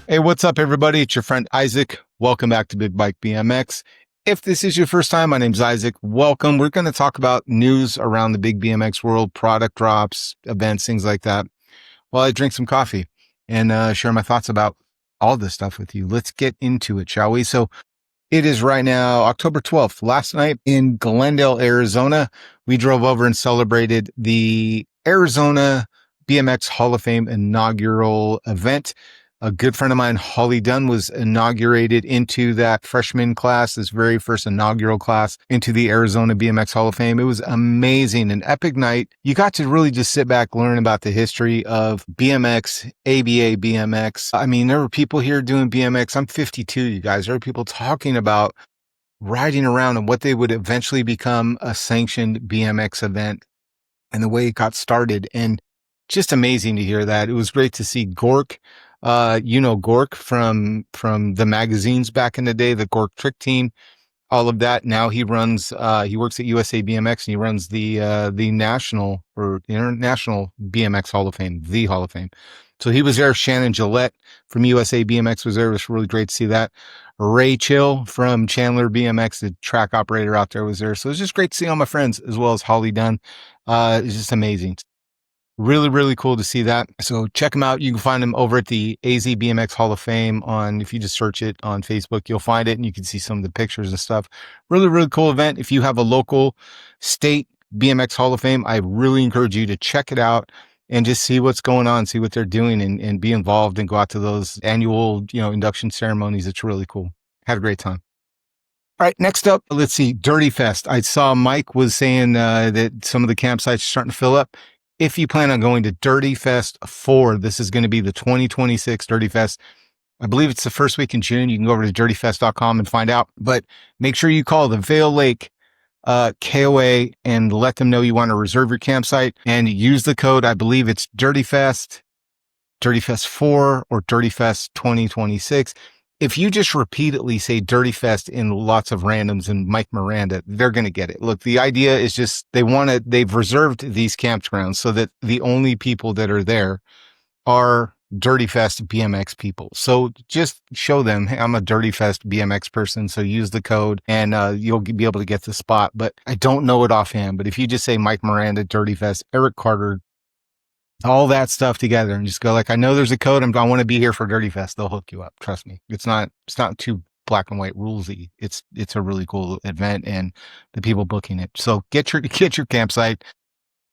Hey, what's up, everybody? It's your friend Isaac. Welcome back to Big Bike BMX. If this is your first time, my name's Isaac. Welcome. We're going to talk about news around the big BMX world, product drops, events, things like that, while I drink some coffee and share my thoughts about all this stuff with you. Let's get into it, shall we? So it is right now October 12th. Last night in Glendale, Arizona, we drove over and celebrated the Arizona BMX Hall of Fame inaugural event. A good friend of mine, Holly Dunn, was inaugurated into that freshman class, this very first inaugural class into the Arizona BMX Hall of Fame. It was amazing, an epic night. You got to really just sit back, learn about the history of BMX, ABA BMX. I mean, there were people here doing BMX. I'm 52, you guys. There were people talking about riding around and what they would eventually become a sanctioned BMX event and the way it got started. And just amazing to hear that. It was great to see Gork. Gork from the magazines back in the day, the Gork Trick Team, all of that. Now he runs, he works at USA BMX and he runs the national or international BMX Hall of Fame, the Hall of Fame. So he was there. Shannon Gillette from USA BMX was there. It was really great to see that. Ray Chill from Chandler BMX, the track operator out there, was there. So it was just great to see all my friends as well as Holly Dunn. It's just amazing. Really, really cool to see that. So check them out. You can find them over at the AZ BMX Hall of Fame if you just search it on Facebook, you'll find it and you can see some of the pictures and stuff. Really, really cool event. If you have a local state BMX Hall of Fame, I really encourage you to check it out and just see what's going on, see what they're doing and be involved and go out to those annual, induction ceremonies. It's really cool. Had a great time. All right, next up, let's see, Dirty Fest. I saw Mike was saying that some of the campsites are starting to fill up. If you plan on going to Dirty Fest 4, this is going to be the 2026 Dirty Fest. I believe it's the first week in June. You can go over to dirtyfest.com and find out. But make sure you call the Vail Lake KOA and let them know you want to reserve your campsite and use the code. I believe it's Dirty Fest 4, or Dirty Fest 2026. If you just repeatedly say Dirty Fest in lots of randoms and Mike Miranda, they're going to get it. Look, the idea is just they've reserved these campgrounds so that the only people that are there are Dirty Fest BMX people. So just show them, hey, I'm a Dirty Fest BMX person. So use the code and you'll be able to get the spot. But I don't know it offhand. But if you just say Mike Miranda, Dirty Fest, Eric Carter, all that stuff together and just go like, I know there's a code. I want to be here for Dirty Fest. They'll hook you up. Trust me. It's not too black and white rulesy. It's a really cool event and the people booking it. So get your campsite,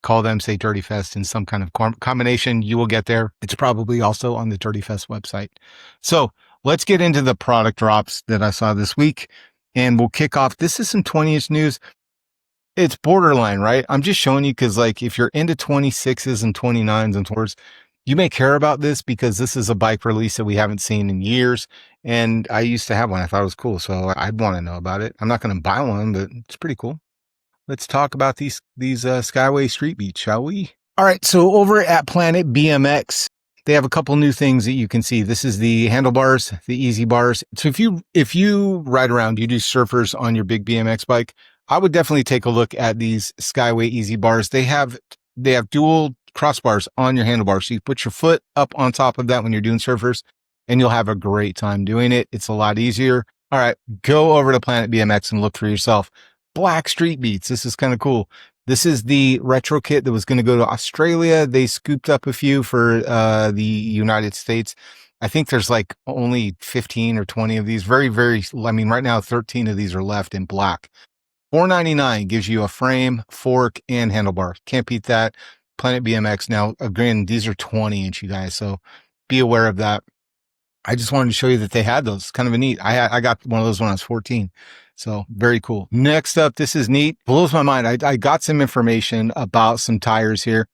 call them, say Dirty Fest in some kind of combination. You will get there. It's probably also on the Dirty Fest website. So let's get into the product drops that I saw this week and we'll kick off. This is some 20-inch news. It's borderline, right? I'm just showing you because, like, if you're into 26s and 29s and 4s, you may care about this because this is a bike release that we haven't seen in years. And I used to have one. I thought it was cool. So I'd want to know about it. I'm not going to buy one, but it's pretty cool. Let's talk about these Skyway Street Beats, shall we? All right. So over at Planet BMX, they have a couple new things that you can see. This is the handlebars, the easy bars. So if you ride around, you do surfers on your big BMX bike, I would definitely take a look at these Skyway Easy Bars. They have dual crossbars on your handlebars. So you put your foot up on top of that when you're doing surfers and you'll have a great time doing it. It's a lot easier. All right, go over to Planet BMX and look for yourself. Black Street Beats. This is kind of cool. This is the retro kit that was going to go to Australia. They scooped up a few for the United States. I think there's like only 15 or 20 of these. Very, very, right now 13 of these are left in black. $4.99 gives you a frame, fork, and handlebar. Can't beat that. Planet BMX. Now, again, these are 20-inch, you guys, so be aware of that. I just wanted to show you that they had those. Kind of a neat. I got one of those when I was 14. So very cool. Next up, this is neat. Blows my mind. I got some information about some tires here.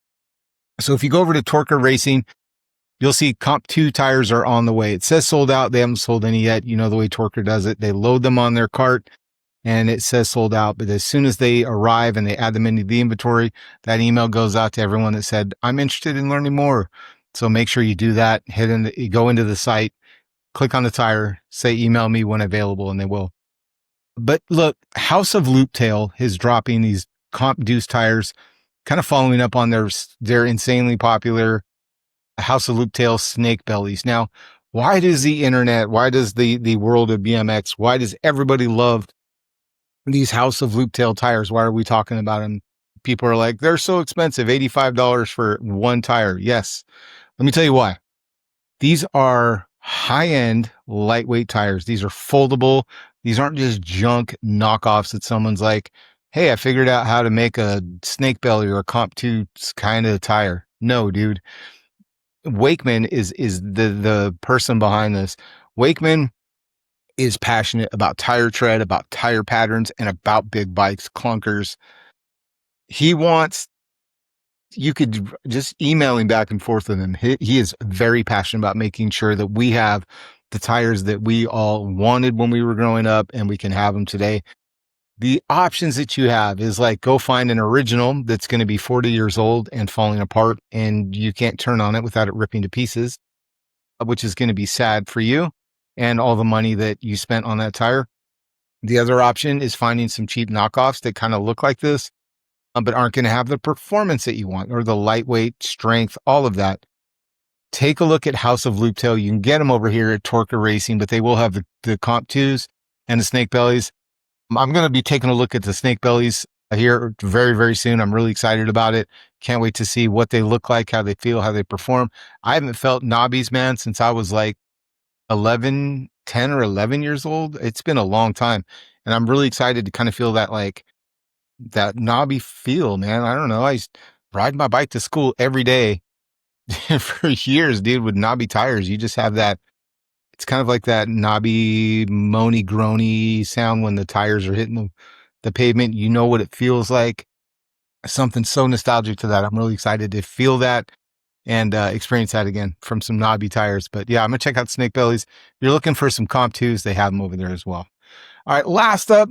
So if you go over to Torker Racing, you'll see Comp 2 tires are on the way. It says sold out. They haven't sold any yet. You know the way Torker does it. They load them on their cart and it says sold out. But as soon as they arrive and they add them into the inventory, that email goes out to everyone that said, I'm interested in learning more. So make sure you do that. Go into the site, click on the tire, say email me when available, and they will. But look, House of Looptail is dropping these Comp Deuce tires, kind of following up on their insanely popular House of Looptail Snakebellies. Now, Why does the internet, why does the world of BMX, why does everybody love these House of Looptail tires? Why are we talking about them? People are like, they're so expensive, $85 for one tire. Yes. Let me tell you why. These are high-end, lightweight tires. These are foldable. These aren't just junk knockoffs that someone's like, hey, I figured out how to make a Snakebelly or a Comp 2 kind of tire. No, dude. Wakeman is the person behind this. Wakeman is passionate about tire tread, about tire patterns, and about big bikes, clunkers. He wants, you could just email him back and forth with him. He is very passionate about making sure that we have the tires that we all wanted when we were growing up and we can have them today. The options that you have is like, go find an original that's going to be 40 years old and falling apart and you can't turn on it without it ripping to pieces, which is going to be sad for you and all the money that you spent on that tire. The other option is finding some cheap knockoffs that kind of look like this, but aren't going to have the performance that you want or the lightweight, strength, all of that. Take a look at House of Looptail. You can get them over here at Torca Racing, but they will have the Comp 2s and the Snakebellies. I'm going to be taking a look at the Snakebellies here very, very soon. I'm really excited about it. Can't wait to see what they look like, how they feel, how they perform. I haven't felt knobbies, man, since I was like 10 or 11 years old. It's been a long time. And I'm really excited to kind of feel that, like, that knobby feel, man. I don't know. I used to ride my bike to school every day for years, dude, with knobby tires. You just have that. It's kind of like that knobby, moany, groany sound when the tires are hitting the pavement. You know what it feels like. Something so nostalgic to that. I'm really excited to feel that and experience that again from some knobby tires. But yeah, I'm going to check out Snakebellies. If you're looking for some Comp 2s, they have them over there as well. All right, last up,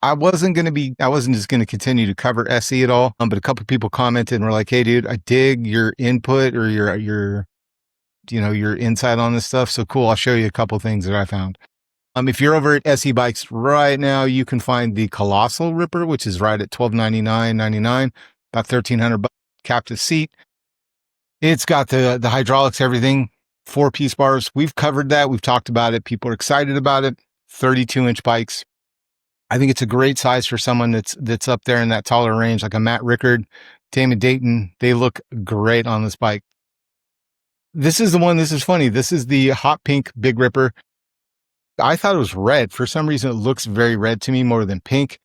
I wasn't just going to continue to cover SE at all. But a couple of people commented and were like, hey, dude, I dig your input or your insight on this stuff. So cool. I'll show you a couple things that I found. If you're over at SE Bikes right now, you can find the Colossal Ripper, which is right at $1299.99, about $1,300 captive seat. It's got the hydraulics, everything, 4-piece bars. We've covered that. We've talked about it. People are excited about it. 32-inch bikes. I think it's a great size for someone that's up there in that taller range, like a Matt Rickard, Damon Dayton. They look great on this bike. This is the one. This is funny. This is the hot pink Big Ripper. I thought it was red. For some reason, it looks very red to me more than pink.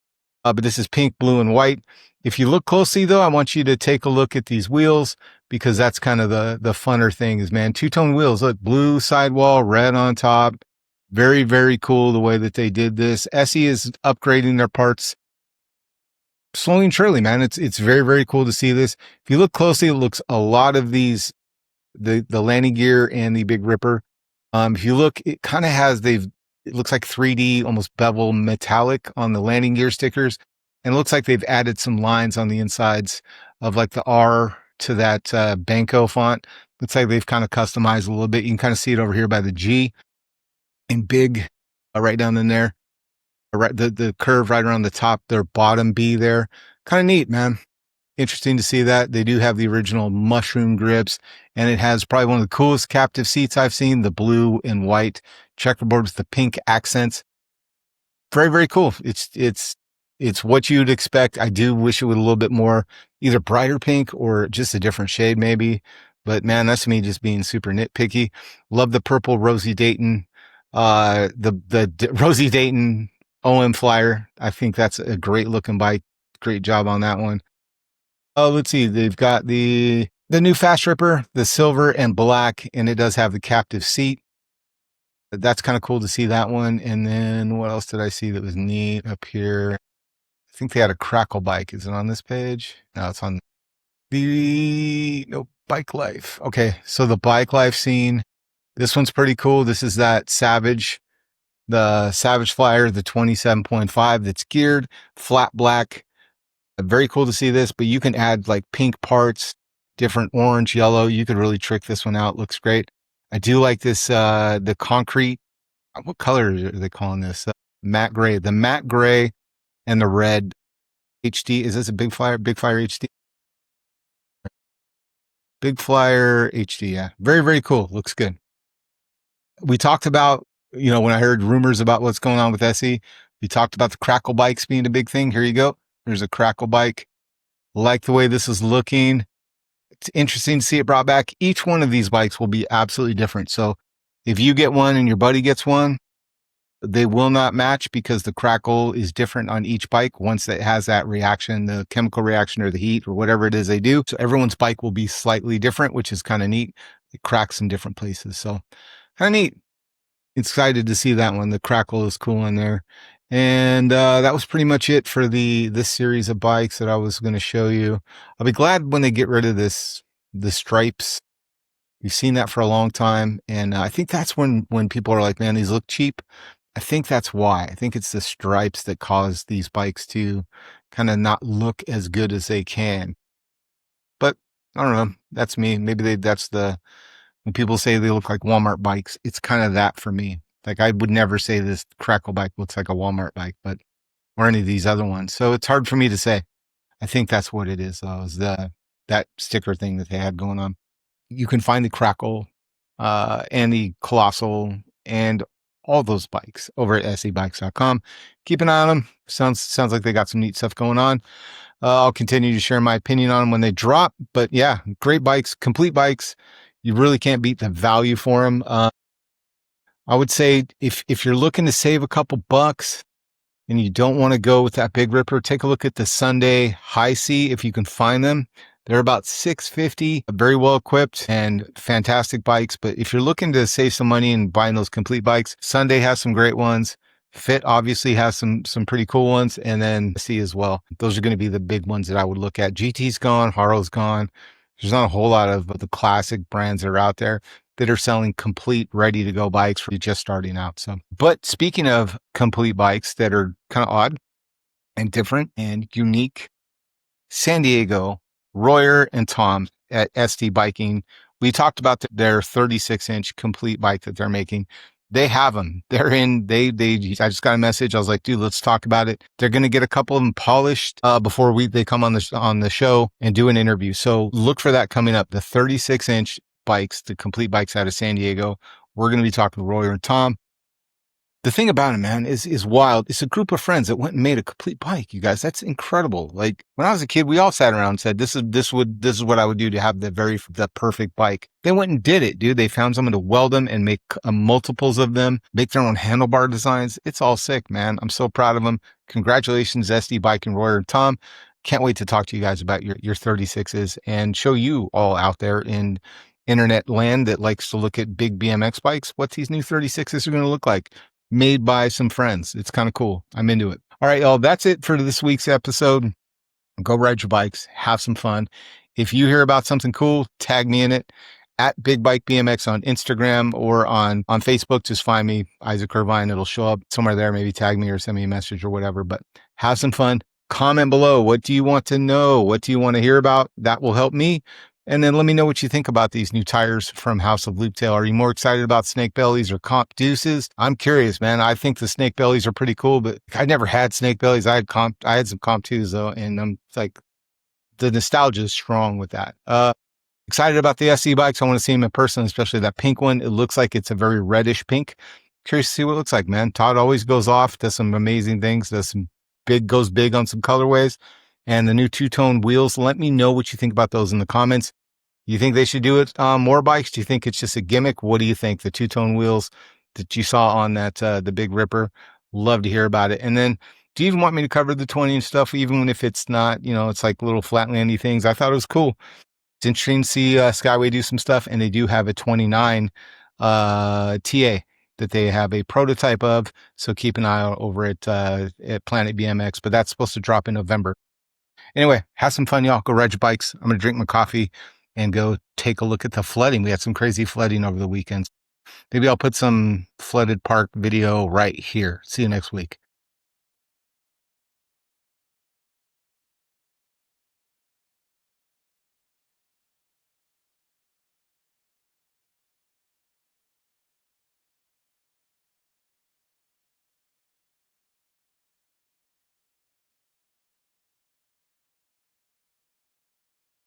But this is pink, blue, and white. If you look closely, though, I want you to take a look at these wheels because that's kind of the funner thing is, man, two-tone wheels. Look, blue sidewall, red on top. Very, very cool the way that they did this. SE is upgrading their parts slowly and surely, man. It's very, very cool to see this. If you look closely, it looks a lot of these, the landing gear and the Big Ripper. If you look, it kind of has, it looks like 3D, almost bevel metallic on the landing gear stickers. And it looks like they've added some lines on the insides of like the R to that Banco font. Looks like they've kind of customized a little bit. You can kind of see it over here by the G in big, right down in there. Right, the curve right around the top, their bottom B there. Kind of neat, man. Interesting to see that. They do have the original mushroom grips, and it has probably one of the coolest captive seats I've seen, the blue and white checkerboard with the pink accents. Very, very cool. It's what you'd expect. I do wish it was a little bit more either brighter pink or just a different shade maybe. But man, that's me just being super nitpicky. Love the purple Rosie Dayton, the Rosie Dayton OM Flyer. I think that's a great looking bike. Great job on that one. Oh, let's see. They've got the new Fast Ripper, the silver and black, and it does have the captive seat. That's kind of cool to see that one. And then what else did I see that was neat up here? I think they had a Crackle bike. Is it on this page? No, it's on Bike Life. Okay, so the Bike Life scene. This one's pretty cool. This is that Savage, the Savage Flyer, the 27.5 that's geared, flat black. Very cool to see this, but you can add like pink parts, different orange, yellow. You could really trick this one out. Looks great. I do like this, the concrete. What color are they calling this? Matte gray. The matte gray and the red HD. Is this a Big Flyer? Big Flyer HD? Big Flyer HD. Yeah. Very, very cool. Looks good. We talked about, when I heard rumors about what's going on with SE, we talked about the crackle bikes being a big thing. Here you go. There's a crackle bike. Like the way this is looking. It's interesting to see it brought back. Each one of these bikes will be absolutely different. So if you get one and your buddy gets one, they will not match because the crackle is different on each bike once it has that reaction, the chemical reaction or the heat or whatever it is they do. So everyone's bike will be slightly different, which is kind of neat. It cracks in different places. So kind of neat. Excited to see that one. The crackle is cool in there. And that was pretty much it for this series of bikes that I was going to show you. I'll be glad when they get rid of the stripes. We've seen that for a long time. And I think that's when people are like, man, these look cheap. I think that's why. I think it's the stripes that cause these bikes to kind of not look as good as they can. But I don't know. That's me. Maybe when people say they look like Walmart bikes, it's kind of that for me. Like I would never say this crackle bike looks like a Walmart bike, or any of these other ones. So it's hard for me to say. I think that's what it is, though, is that sticker thing that they had going on. You can find the crackle and the colossal and all those bikes over at sebikes.com. Keep an eye on them. Sounds like they got some neat stuff going on. I'll continue to share my opinion on them when they drop. But yeah, great bikes, complete bikes. You really can't beat the value for them. I would say if you're looking to save a couple bucks and you don't want to go with that big ripper, take a look at the Sunday High C if you can find them. They're about $650, very well equipped and fantastic bikes. But if you're looking to save some money and buying those complete bikes, Sunday has some great ones. Fit obviously has some pretty cool ones, and then C as well. Those are going to be the big ones that I would look at. GT's gone, Haro's gone. There's not a whole lot of the classic brands that are out there that are selling complete, ready to go bikes for just starting out. So, but speaking of complete bikes that are kind of odd and different and unique, San Diego, Royer and Tom at SD Biking, we talked about their 36-inch complete bike that they're making. They have them. They're in. I just got a message. I was like, dude, let's talk about it. They're going to get a couple of them polished before they come on the show and do an interview. So look for that coming up. The 36-inch bikes, the complete bikes out of San Diego. We're going to be talking to Royer and Tom. The thing about it, man, is wild. It's a group of friends that went and made a complete bike. You guys, that's incredible. Like when I was a kid, we all sat around and said, this is what I would do to have the perfect bike. They went and did it, dude. They found someone to weld them and make multiples of them, make their own handlebar designs. It's all sick, man. I'm so proud of them. Congratulations, SD Bike and Royer and Tom. Can't wait to talk to you guys about your 36s and show you all out there in internet land that likes to look at big BMX bikes what these new 36s are going to look like. Made by some friends. It's kind of cool. I'm into it. All right, y'all. That's it for this week's episode. Go ride your bikes. Have some fun. If you hear about something cool, tag me in it at Big Bike BMX on Instagram or on Facebook. Just find me, Isaac Irvine. It'll show up somewhere there. Maybe tag me or send me a message or whatever. But have some fun. Comment below. What do you want to know? What do you want to hear about? That will help me. And then let me know what you think about these new tires from House of Looptail. Are you more excited about Snakebellies or Comp Deuces? I'm curious, man. I think the Snakebellies are pretty cool, but I never had Snakebellies. I had some Comp 2s though, and I'm like, the nostalgia is strong with that. Excited about the SE bikes. I want to see them in person, especially that pink one. It looks like it's a very reddish pink. Curious to see what it looks like, man. Todd always goes off, does some amazing things, goes big on some colorways. And the new two-tone wheels. Let me know what you think about those in the comments. You think they should do it on more bikes? Do you think it's just a gimmick? What do you think? The two-tone wheels that you saw on that the Big Ripper. Love to hear about it. And then, do you even want me to cover the 20-inch stuff, even if it's not, it's like little flatlandy things? I thought it was cool. It's interesting to see Skyway do some stuff, and they do have a 29 TA that they have a prototype of. So keep an eye out over at Planet BMX. But that's supposed to drop in November. Anyway, have some fun, y'all. Go ride your bikes. I'm going to drink my coffee and go take a look at the flooding. We had some crazy flooding over the weekend. Maybe I'll put some flooded park video right here. See you next week.